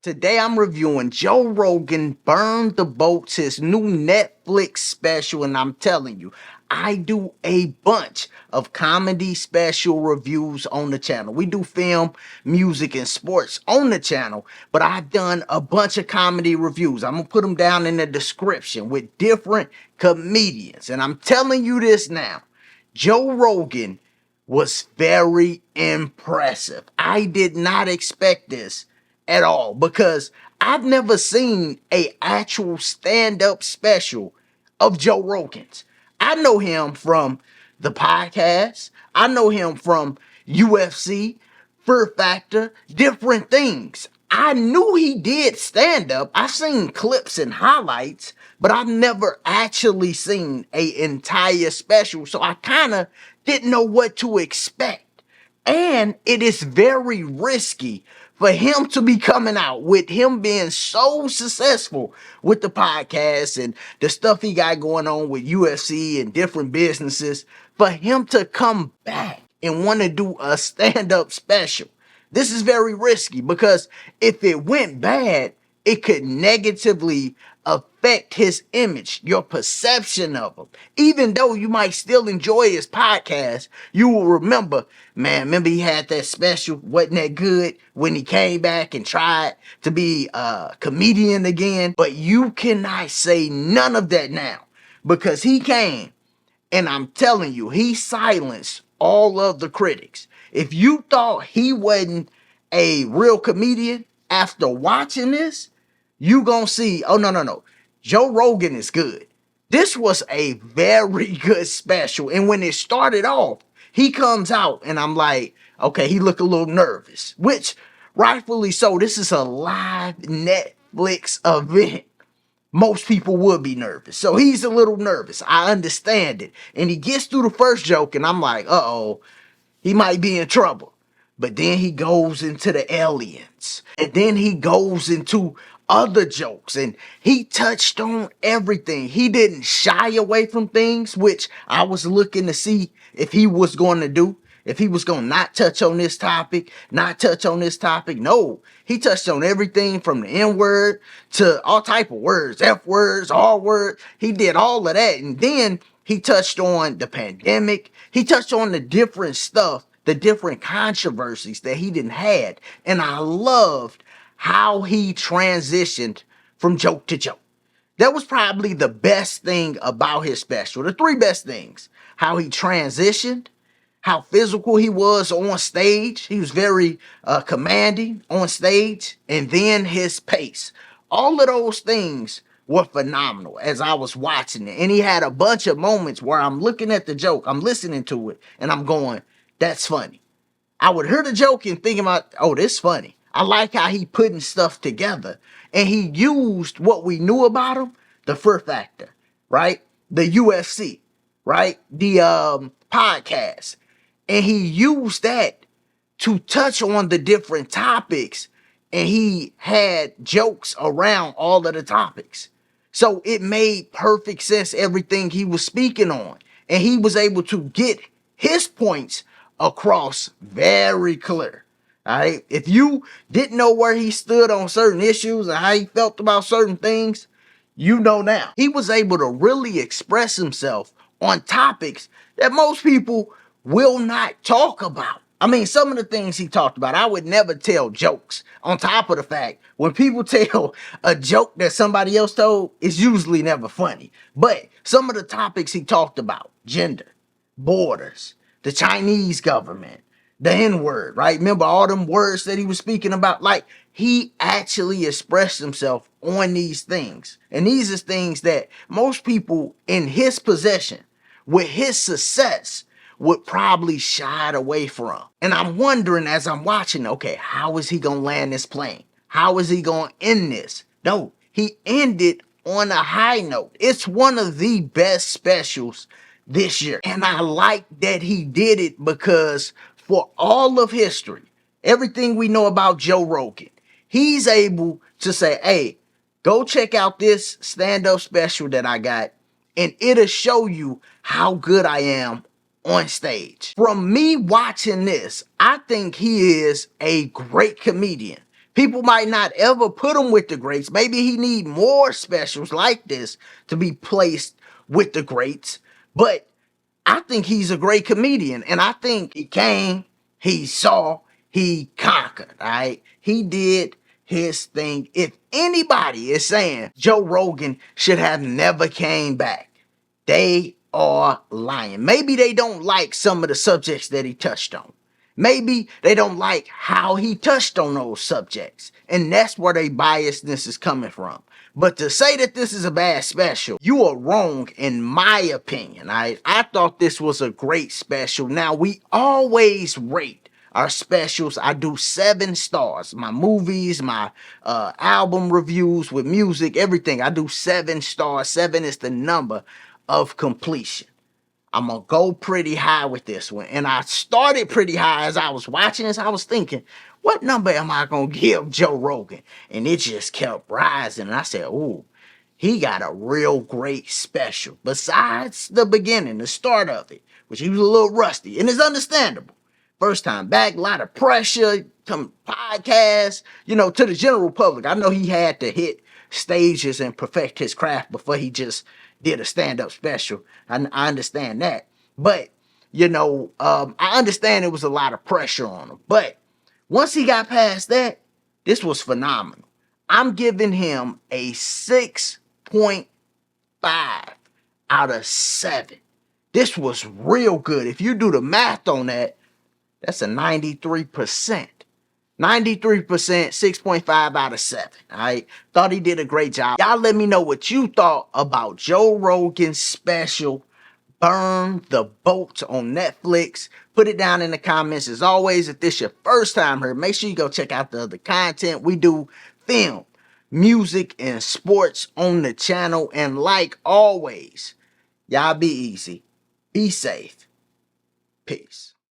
Today I'm reviewing Joe Rogan Burn the Boats, his new Netflix special, and I'm telling you, I do a bunch of comedy special reviews on the channel. We do film, music, and sports on the channel, but I've done a bunch of comedy reviews. I'm gonna put them down in the description with different comedians, and I'm telling you this now. Joe Rogan was very impressive. I did not expect this at all because I've never seen a actual stand-up special of Joe Rogan's. I know him from the podcast. I know him from UFC, Fear Factor, different things. I knew he did stand up. I've seen clips and highlights, but I've never actually seen a entire special. So I kind of didn't know what to expect. And it is very risky for him to be coming out with him being so successful with the podcast and the stuff he got going on with UFC and different businesses, for him to come back and want to do a stand-up special. This is very risky because if it went bad, it could negatively affect his image, your perception of him. Even though you might still enjoy his podcast, you will remember, man, remember he had that special, wasn't that good, when he came back and tried to be a comedian again. But you cannot say none of that now because he came and I'm telling you, he silenced all of the critics. If you thought he wasn't a real comedian after watching this, you gonna see, oh no. Joe Rogan is good. This was a very good special. And when it started off, he comes out and I'm like, okay, he looked a little nervous, which rightfully so. This is a live Netflix event. Most people would be nervous. So he's a little nervous. I understand it. And he gets through the first joke and I'm like, uh-oh, he might be in trouble. But then he goes into the aliens. And then he goes into other jokes. And he touched on everything. He didn't shy away from things, which I was looking to see if he was going to do. If he was going to not touch on this topic, not touch on this topic. No, he touched on everything from the N word to all type of words, F words, R words. He did all of that. And then he touched on the pandemic. He touched on the different stuff, the different controversies that he didn't had. And I loved how he transitioned from joke to joke. That was probably the best thing about his special. The three best things: how he transitioned, how physical he was on stage. He was very commanding on stage, and then his pace. All of those things were phenomenal as I was watching it. And he had a bunch of moments where I'm looking at the joke, I'm listening to it, and I'm going, that's funny. I would hear the joke and think about, oh, this funny. I like how he putting stuff together. And he used what we knew about him, the Fear Factor, right? The UFC, right? The podcast. And he used that to touch on the different topics. And he had jokes around all of the topics. So it made perfect sense, everything he was speaking on. And he was able to get his points across very clear. All right. If you didn't know where he stood on certain issues and how he felt about certain things, you know now. He was able to really express himself on topics that most people will not talk about. I mean, some of the things he talked about, I would never tell jokes. On top of the fact, when people tell a joke that somebody else told, it's usually never funny. But some of the topics he talked about, gender, borders, the Chinese government, the N-word, right? Remember all them words that he was speaking about? Like, he actually expressed himself on these things. And these are things that most people in his possession, with his success, would probably shy away from. And I'm wondering as I'm watching, okay, how is he going to land this plane? How is he going to end this? No, he ended on a high note. It's one of the best specials this year. And I like that he did it because for all of history, everything we know about Joe Rogan, he's able to say, hey, go check out this stand-up special that I got, and it'll show you how good I am on stage. From me watching this, I think he is a great comedian. People might not ever put him with the greats. Maybe he need more specials like this to be placed with the greats. But I think he's a great comedian, and I think he came, he saw, he conquered. All right, he did his thing. If anybody is saying Joe Rogan should have never came back, they are lying. Maybe they don't like some of the subjects that he touched on. Maybe they don't like how he touched on those subjects. And that's where their biasness is coming from. But to say that this is a bad special, you are wrong in my opinion. I thought this was a great special. Now, we always rate our specials. I do 7 stars. My movies, my album reviews with music, everything. I do 7 stars. 7 is the number of completion. I'm going to go pretty high with this one. And I started pretty high as I was watching this. I was thinking, what number am I going to give Joe Rogan? And it just kept rising. And I said, ooh, he got a real great special. Besides the beginning, the start of it, which he was a little rusty. And it's understandable. First time back, a lot of pressure, some podcasts, to the general public. I know he had to hit stages and perfect his craft before he just did a stand-up special. I understand that. But, I understand it was a lot of pressure on him. But once he got past that, this was phenomenal. I'm giving him a 6.5 out of 7. This was real good. If you do the math on that, that's a 93%. 93%, 6.5 out of 7. All right. Thought he did a great job. Y'all let me know what you thought about Joe Rogan's special, Burn the Boat on Netflix. Put it down in the comments. As always, if this is your first time here, make sure you go check out the other content. We do film, music, and sports on the channel. And like always, y'all be easy. Be safe. Peace.